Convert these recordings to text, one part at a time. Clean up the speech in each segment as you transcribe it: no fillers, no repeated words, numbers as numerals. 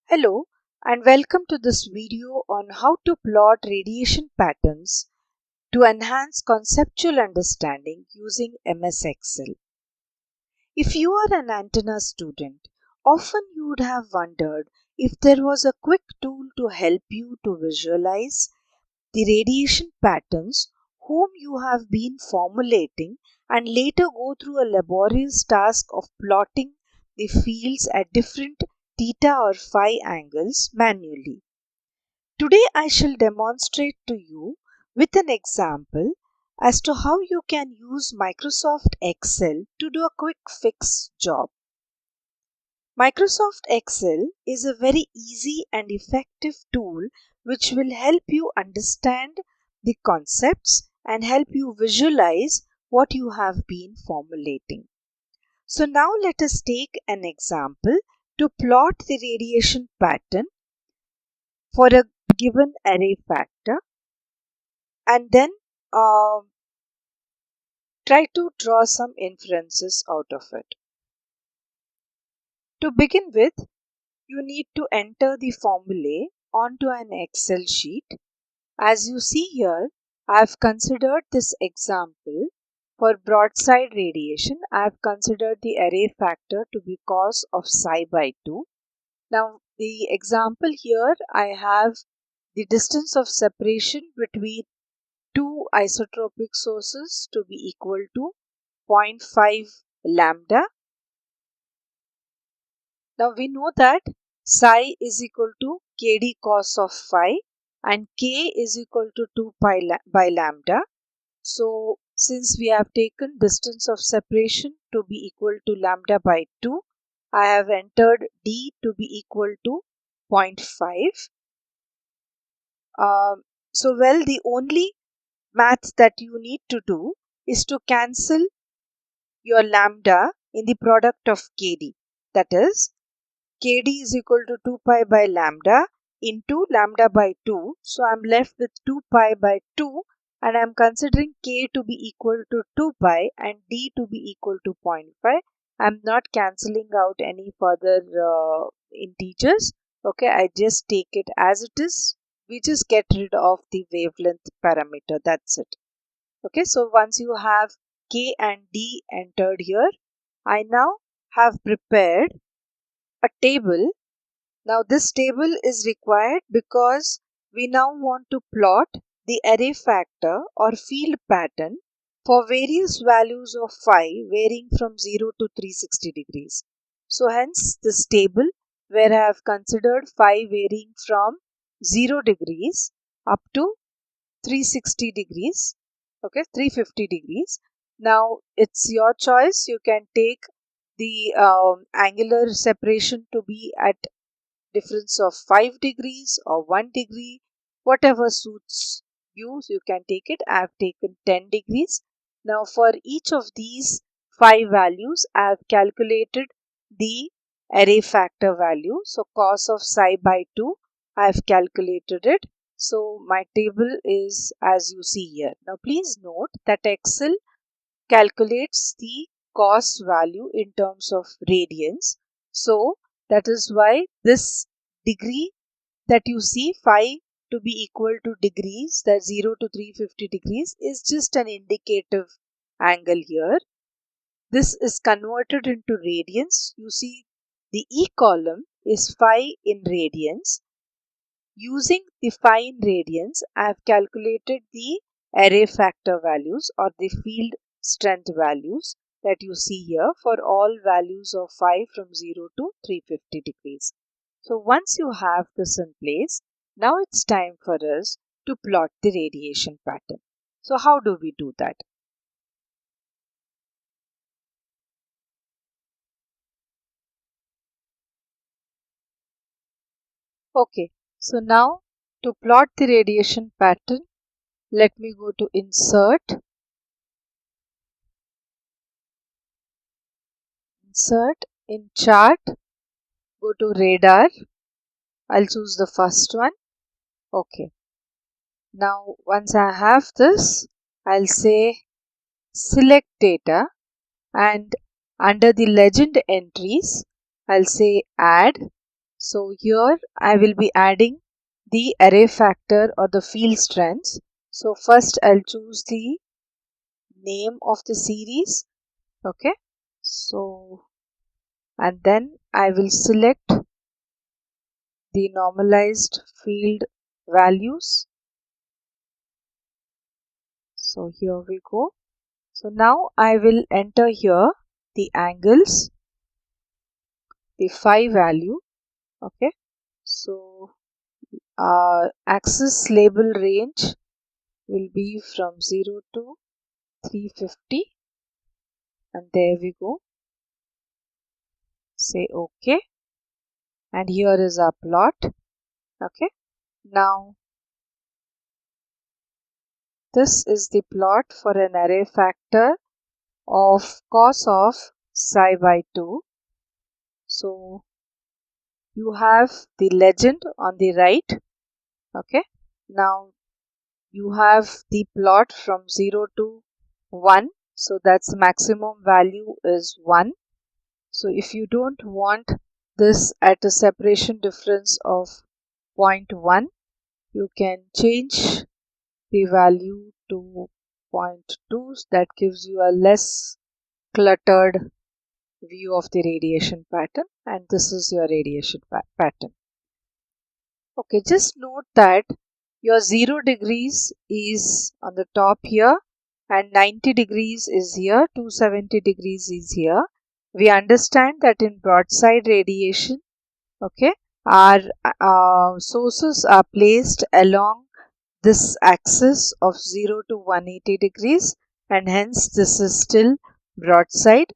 Hello and welcome to this video on how to plot radiation patterns to enhance conceptual understanding using MS Excel. If you are an antenna student, often you would have wondered if there was a quick tool to help you to visualize the radiation patterns whom you have been formulating and later go through a laborious task of plotting the fields at different theta or phi angles manually. Today I shall demonstrate to you with an example as to how you can use Microsoft Excel to do a quick fix job. Microsoft Excel is a very easy and effective tool which will help you understand the concepts and help you visualize what you have been formulating. So now let us take an example to plot the radiation pattern for a given array factor and then try to draw some inferences out of it. To begin with, you need to enter the formulae onto an Excel sheet. As you see here, I have considered this example for broadside radiation. I have considered the array factor to be cos of psi by 2. Now, the example here, I have the distance of separation between two isotropic sources to be equal to 0.5 lambda. Now we know that psi is equal to kd cos of phi and k is equal to 2 pi by lambda. So since we have taken distance of separation to be equal to lambda by 2, I have entered d to be equal to 0.5. The only math that you need to do is to cancel your lambda in the product of kd. That is, kd is equal to 2 pi by lambda into lambda by 2. So I'm left with 2 pi by 2 and I'm considering k to be equal to 2 pi and d to be equal to 0.5. I'm not cancelling out any further integers. Okay, I just take it as it is. We just get rid of the wavelength parameter. That's it. Okay, so once you have k and d entered here, I now have prepared a table. Now this table is required because we now want to plot the array factor or field pattern for various values of phi varying from 0 to 360 degrees. So hence this table where I have considered phi varying from 0 degrees up to 360 degrees, okay, 350 degrees. Now it's your choice. You can take the angular separation to be at difference of 5 degrees or 1 degree, whatever suits you, you can take it. I have taken 10 degrees. Now for each of these 5 values, I have calculated the array factor value. So cos of psi by 2, I have calculated it. So my table is as you see here. Now please note that Excel calculates the cos value in terms of radians. So that is why this degree that you see phi to be equal to degrees, that 0 to 350 degrees, is just an indicative angle here. This is converted into radians. You see the E column is phi in radians. Using the phi in radians, I have calculated the array factor values or the field strength values that you see here for all values of phi from 0 to 350 degrees. So once you have this in place, now it's time for us to plot the radiation pattern. So how do we do that? Okay, so now to plot the radiation pattern, let me go to insert in chart, go to radar. I'll choose the first one. Okay. Now once I have this, I'll say select data and under the legend entries, I'll say add. So here I will be adding the array factor or the field strengths. So first I'll choose the name of the series. Okay. So and then I will select the normalized field values. So here we go. So now I will enter here the angles, the phi value. Okay. So axis label range will be from 0 to 350, and there we go. Say OK, and here is our plot. Okay. Now this is the plot for an array factor of cos of psi by 2. So you have the legend on the right. Okay. Now you have the plot from 0 to 1. So that's the maximum value is 1. So if you don't want this at a separation difference of 0.1, you can change the value to 0.2. That gives you a less cluttered view of the radiation pattern, and this is your radiation pattern. Okay, just note that your 0 degrees is on the top here and 90 degrees is here, 270 degrees is here. We understand that in broadside radiation, okay, our sources are placed along this axis of 0 to 180 degrees, and hence this is still broadside.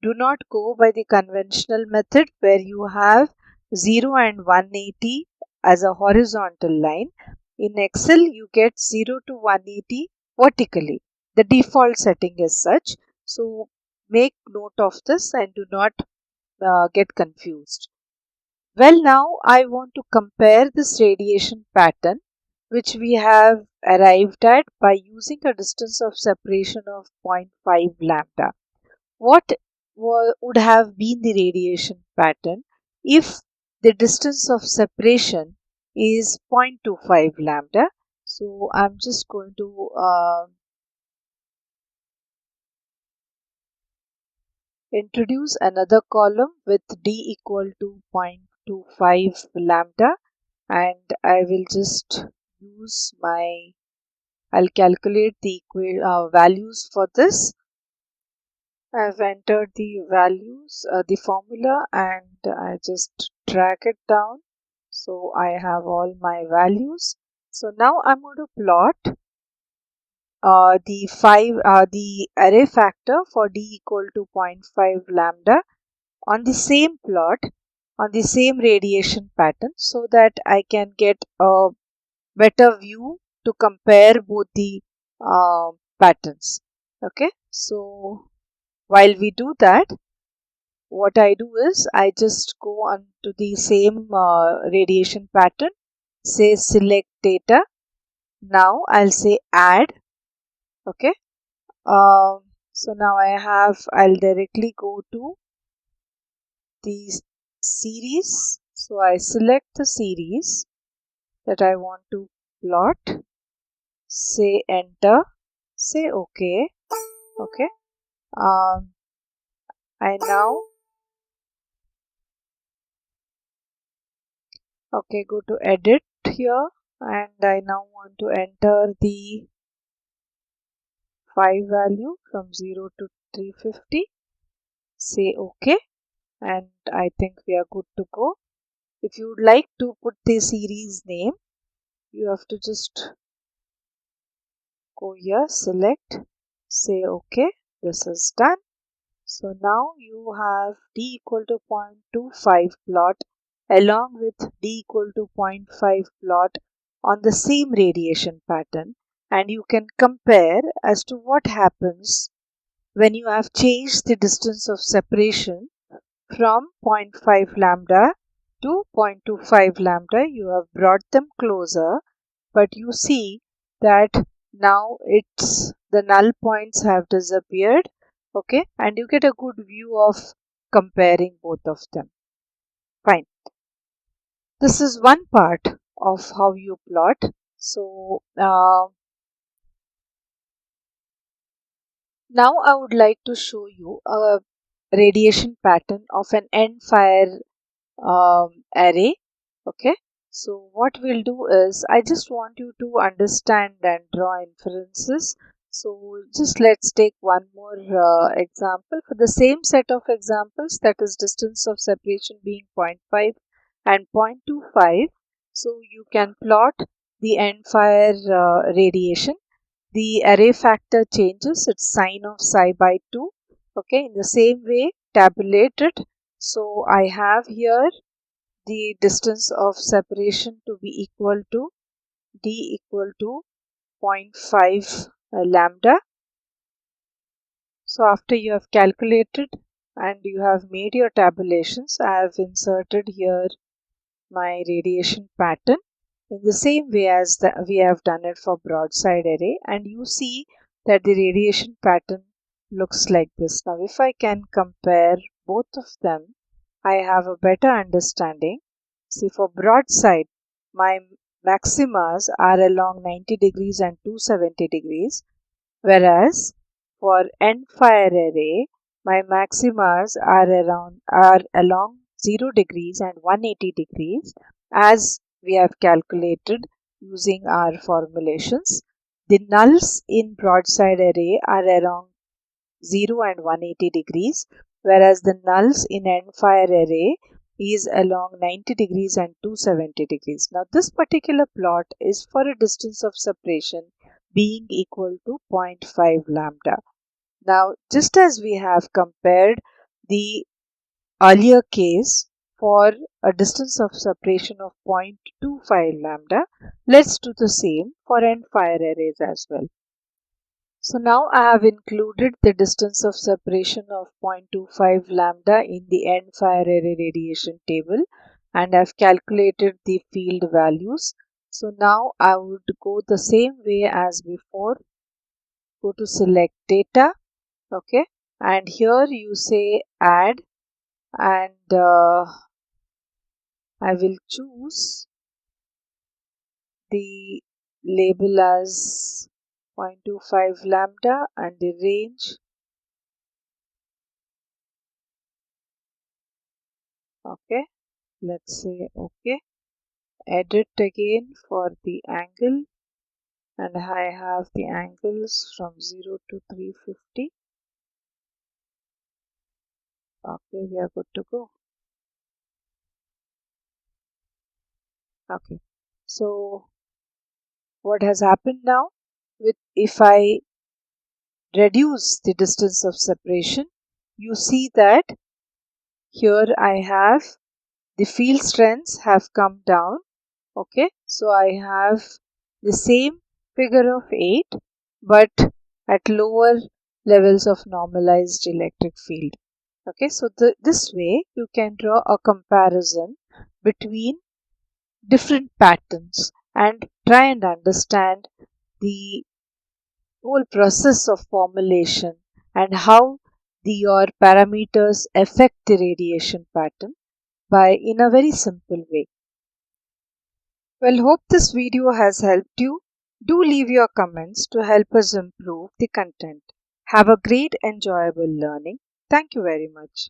Do not go by the conventional method where you have 0 and 180 as a horizontal line. In Excel, you get 0 to 180 vertically. The default setting is such. So make note of this and do not get confused. Well, now I want to compare this radiation pattern which we have arrived at by using a distance of separation of 0.5 lambda. What would have been the radiation pattern if the distance of separation is 0.25 lambda? So I'm just going to introduce another column with d equal to 0.25 lambda, and I will just use I'll calculate the values for this. I've entered the values, the formula, and I just drag it down. So I have all my values. So now I'm going to plot the array factor for d equal to 0.5 lambda on the same plot, on the same radiation pattern, so that I can get a better view to compare both the patterns. Okay, so while we do that, what I do is I just go on to the same radiation pattern, say select data. Now I'll say add. Okay. So now I'll directly go to the series. So I select the series that I want to plot, say enter, say OK. Okay. I now go to edit here, and I now want to enter the phi value from 0 to 350. Say OK, and I think we are good to go. If you would like to put the series name, you have to just go here, select, say OK. This is done. So now you have d equal to 0.25 plot along with d equal to 0.5 plot on the same radiation pattern, and you can compare as to what happens when you have changed the distance of separation from 0.5 lambda to 0.25 lambda. You have brought them closer, but you see that now the null points have disappeared. Okay, and you get a good view of comparing both of them. Fine. This is one part of how you plot. So now I would like to show you a radiation pattern of an end fire array. Okay, so what we'll do is I just want you to understand and draw inferences. So just let's take one more example for the same set of examples, that is distance of separation being zero point 0.5 and 0.25. So you can plot the end fire radiation. The array factor changes its sign of psi by 2. Okay, in the same way tabulate it. So I have here the distance of separation to be equal to d equal to zero point 0.5 lambda. So after you have calculated and you have made your tabulations, I have inserted here my radiation pattern in the same way as we have done it for broadside array, and you see that the radiation pattern looks like this. Now if I can compare both of them, I have a better understanding. See, for broadside, my maximas are along 90 degrees and 270 degrees, whereas for end fire array, my maximas are along 0 degrees and 180 degrees, as we have calculated using our formulations. The nulls in broadside array are around 0 and 180 degrees, whereas the nulls in end fire array is along 90 degrees and 270 degrees. Now this particular plot is for a distance of separation being equal to 0.5 lambda. Now just as we have compared the earlier case for a distance of separation of 0.25 lambda, let's do the same for end fire arrays as well. So now I have included the distance of separation of 0.25 lambda in the end fire array radiation table, and I've calculated the field values. So now I would go the same way as before. Go to select data, okay, and here you say add, and I will choose the label as 0.25 lambda and the range. Okay, let's say okay. Edit again for the angle, and I have the angles from 0 to 350. Okay, we are good to go. Okay, so what has happened now, with if I reduce the distance of separation, you see that here I have the field strengths have come down. Okay, so I have the same figure of 8 but at lower levels of normalized electric field. Okay, so this way you can draw a comparison between different patterns and try and understand the whole process of formulation and how your parameters affect the radiation pattern by in a very simple way. Well, hope this video has helped you. Do leave your comments to help us improve the content. Have a great enjoyable learning. Thank you very much.